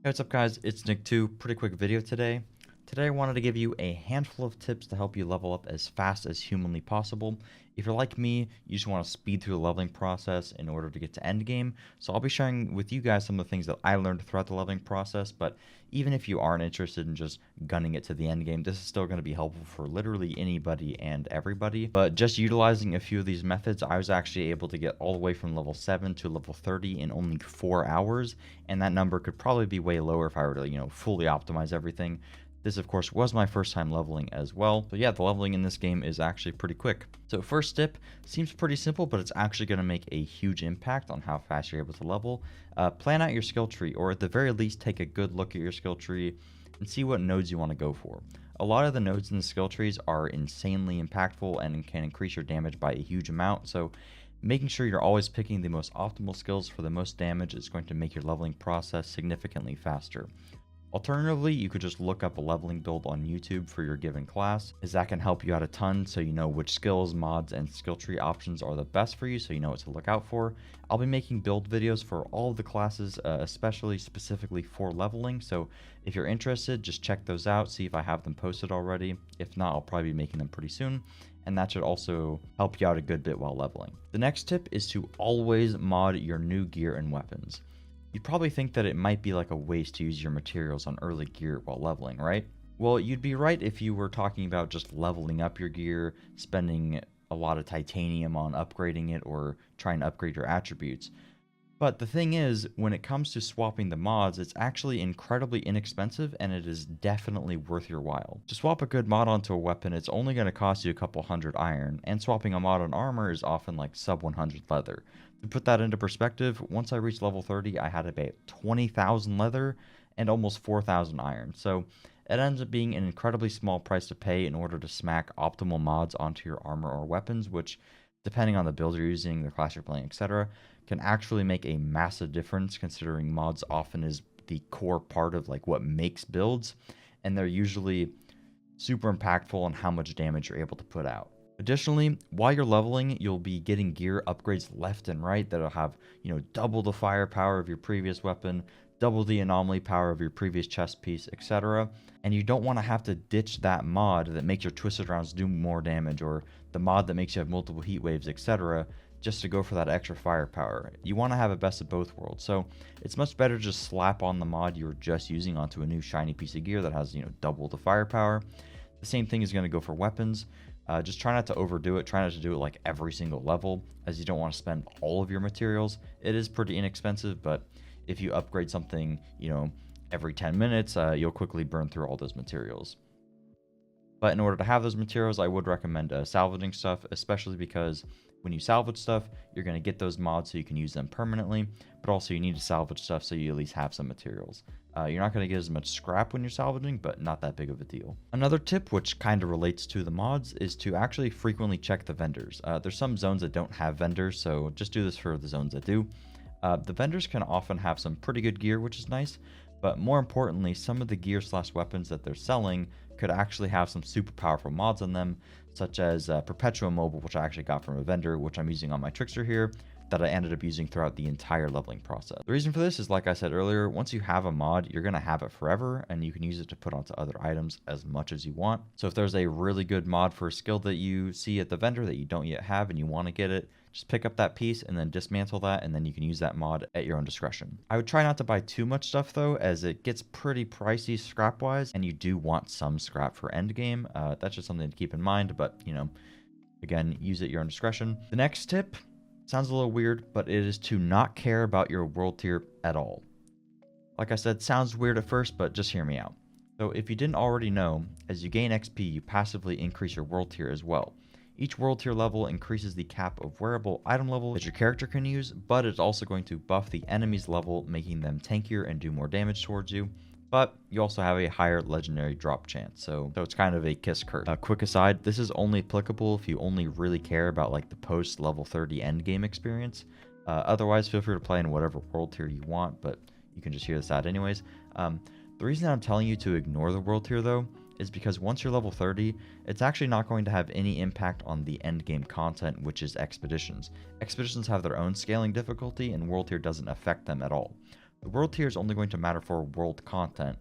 Hey, what's up guys, it's Nick2. Pretty quick video today. Today I wanted to give you a handful of tips to help you level up as fast as humanly possible. If you're like me, you just want to speed through the leveling process in order to get to endgame. So I'll be sharing with you guys some of the things that I learned throughout the leveling process, but even if you aren't interested in just gunning it to the end game, this is still going to be helpful for literally anybody and everybody. But just utilizing a few of these methods, I was actually able to get all the way from level 7 to level 30 in only 4 hours, and that number could probably be way lower if I were to, fully optimize everything. This, of course, was my first time leveling as well. So yeah, the leveling in this game is actually pretty quick. So first tip seems pretty simple, but it's actually going to make a huge impact on how fast you're able to level. Plan out your skill tree, or at the very least, take a good look at your skill tree and see what nodes you want to go for. A lot of the nodes in the skill trees are insanely impactful and can increase your damage by a huge amount. So making sure you're always picking the most optimal skills for the most damage is going to make your leveling process significantly faster. Alternatively, you could just look up a leveling build on YouTube for your given class, as that can help you out a ton so you know which skills, mods, and skill tree options are the best for you so you know what to look out for. I'll be making build videos for all of the classes, especially specifically for leveling, so if you're interested, just check those out, see if I have them posted already. If not, I'll probably be making them pretty soon, and that should also help you out a good bit while leveling. The next tip is to always mod your new gear and weapons. You'd probably think that it might be like a waste to use your materials on early gear while leveling, right? Well, you'd be right if you were talking about just leveling up your gear, spending a lot of titanium on upgrading it, or trying to upgrade your attributes. But the thing is, when it comes to swapping the mods, it's actually incredibly inexpensive, and it is definitely worth your while. To swap a good mod onto a weapon, it's only going to cost you a couple hundred iron, and swapping a mod on armor is often like sub 100 leather. To put that into perspective, once I reached level 30, I had about 20,000 leather and almost 4,000 iron. So it ends up being an incredibly small price to pay in order to smack optimal mods onto your armor or weapons, which, depending on the build you're using, the class you're playing, etc., can actually make a massive difference, considering mods often is the core part of like what makes builds, and they're usually super impactful on how much damage you're able to put out. Additionally, while you're leveling, you'll be getting gear upgrades left and right that'll have, double the firepower of your previous weapon, double the anomaly power of your previous chest piece, etc. And you don't want to have to ditch that mod that makes your twisted rounds do more damage, or the mod that makes you have multiple heat waves, etc., just to go for that extra firepower. You want to have a best of both worlds. So it's much better to just slap on the mod you were just using onto a new shiny piece of gear that has, double the firepower. The same thing is going to go for weapons. Just try not to overdo it. Try not to do it like every single level, as you don't want to spend all of your materials. It is pretty inexpensive, but if you upgrade something, every 10 minutes, you'll quickly burn through all those materials. But in order to have those materials, I would recommend salvaging stuff, especially because when you salvage stuff, you're going to get those mods so you can use them permanently, but also you need to salvage stuff so you at least have some materials. You're not going to get as much scrap when you're salvaging, but not that big of a deal. Another tip, which kind of relates to the mods, is to actually frequently check the vendors. There's some zones that don't have vendors, so just do this for the zones that do. The vendors can often have some pretty good gear, which is nice, but more importantly, some of the gear / weapons that they're selling could actually have some super powerful mods on them, such as Perpetual Mobile, which I actually got from a vendor, which I'm using on my Trickster here, that I ended up using throughout the entire leveling process. The reason for this is, like I said earlier, once you have a mod, you're going to have it forever, and you can use it to put onto other items as much as you want. So if there's a really good mod for a skill that you see at the vendor that you don't yet have and you want to get it, just pick up that piece and then dismantle that, and then you can use that mod at your own discretion. I would try not to buy too much stuff though, as it gets pretty pricey scrap wise, and you do want some scrap for endgame. That's just something to keep in mind, but again, use it at your own discretion. The next tip sounds a little weird, but it is to not care about your world tier at all. Like I said, sounds weird at first, but just hear me out. So if you didn't already know, as you gain XP, you passively increase your world tier as well. Each world tier level increases the cap of wearable item level that your character can use, but it's also going to buff the enemy's level, making them tankier and do more damage towards you. But you also have a higher legendary drop chance, so it's kind of a kiss curse. Quick aside, this is only applicable if you only really care about like the post level 30 end game experience. Otherwise, feel free to play in whatever world tier you want, but you can just hear this out anyways. The reason I'm telling you to ignore the world tier though is because once you're level 30, it's actually not going to have any impact on the end game content, which is expeditions. Expeditions have their own scaling difficulty, and world tier doesn't affect them at all. The world tier is only going to matter for world content.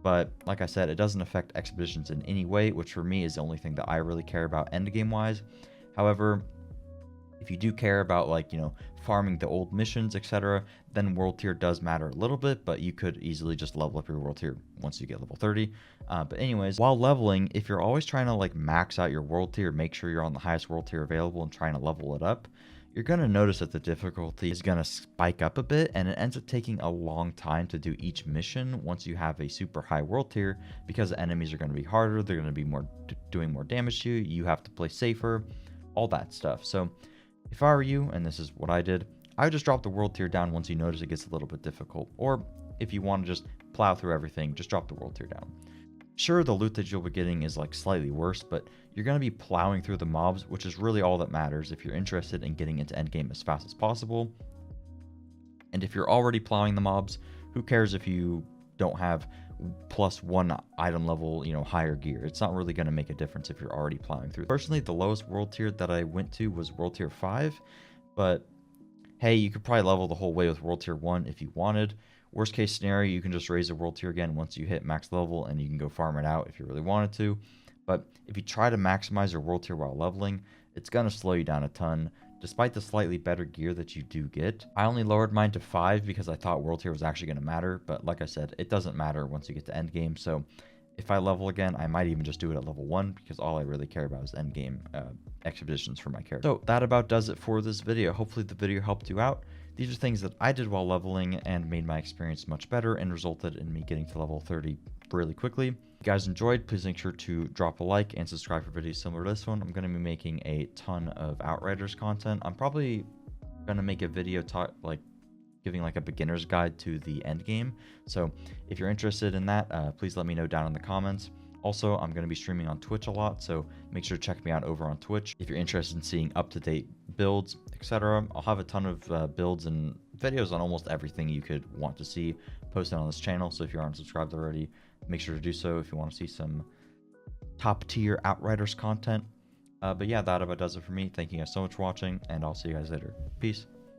But like I said, it doesn't affect expeditions in any way, which for me is the only thing that I really care about endgame wise. However, if you do care about, like, farming the old missions, etc., then world tier does matter a little bit, but you could easily just level up your world tier once you get level 30. But anyways, while leveling, if you're always trying to like max out your world tier, make sure you're on the highest world tier available and trying to level it up, you're going to notice that the difficulty is going to spike up a bit, and it ends up taking a long time to do each mission once you have a super high world tier, because the enemies are going to be harder, they're going to be doing more damage to you, you have to play safer, all that stuff. So if I were you, and this is what I did, I would just drop the world tier down once you notice it gets a little bit difficult. Or if you want to just plow through everything, just drop the world tier down. Sure, the loot that you'll be getting is like slightly worse, but you're going to be plowing through the mobs, which is really all that matters if you're interested in getting into endgame as fast as possible. And if you're already plowing the mobs, who cares if you don't have +1 item level, higher gear? It's not really going to make a difference if you're already plowing through. Personally, the lowest world tier that I went to was world tier 5, but hey, you could probably level the whole way with world tier 1 if you wanted. Worst case scenario, you can just raise the world tier again once you hit max level, and you can go farm it out if you really wanted to. But if you try to maximize your world tier while leveling, it's going to slow you down a ton, despite the slightly better gear that you do get. I only lowered mine to 5 because I thought world tier was actually going to matter, but like I said, it doesn't matter once you get to end game. So if I level again, I might even just do it at level 1, because all I really care about is end game expeditions for my character. So that about does it for this video. Hopefully the video helped you out. These are things that I did while leveling and made my experience much better and resulted in me getting to level 30 really quickly. If you guys enjoyed, please make sure to drop a like and subscribe for videos similar to this one. I'm going to be making a ton of Outriders content. I'm probably going to make a video giving like a beginner's guide to the end game. So if you're interested in that, please let me know down in the comments. Also, I'm going to be streaming on Twitch a lot, so make sure to check me out over on Twitch if you're interested in seeing up-to-date builds, etc. I'll have a ton of builds and videos on almost everything you could want to see posted on this channel. So if you aren't subscribed already, make sure to do so if you want to see some top-tier Outriders content. But yeah, that about does it for me. Thank you guys so much for watching, and I'll see you guys later. Peace.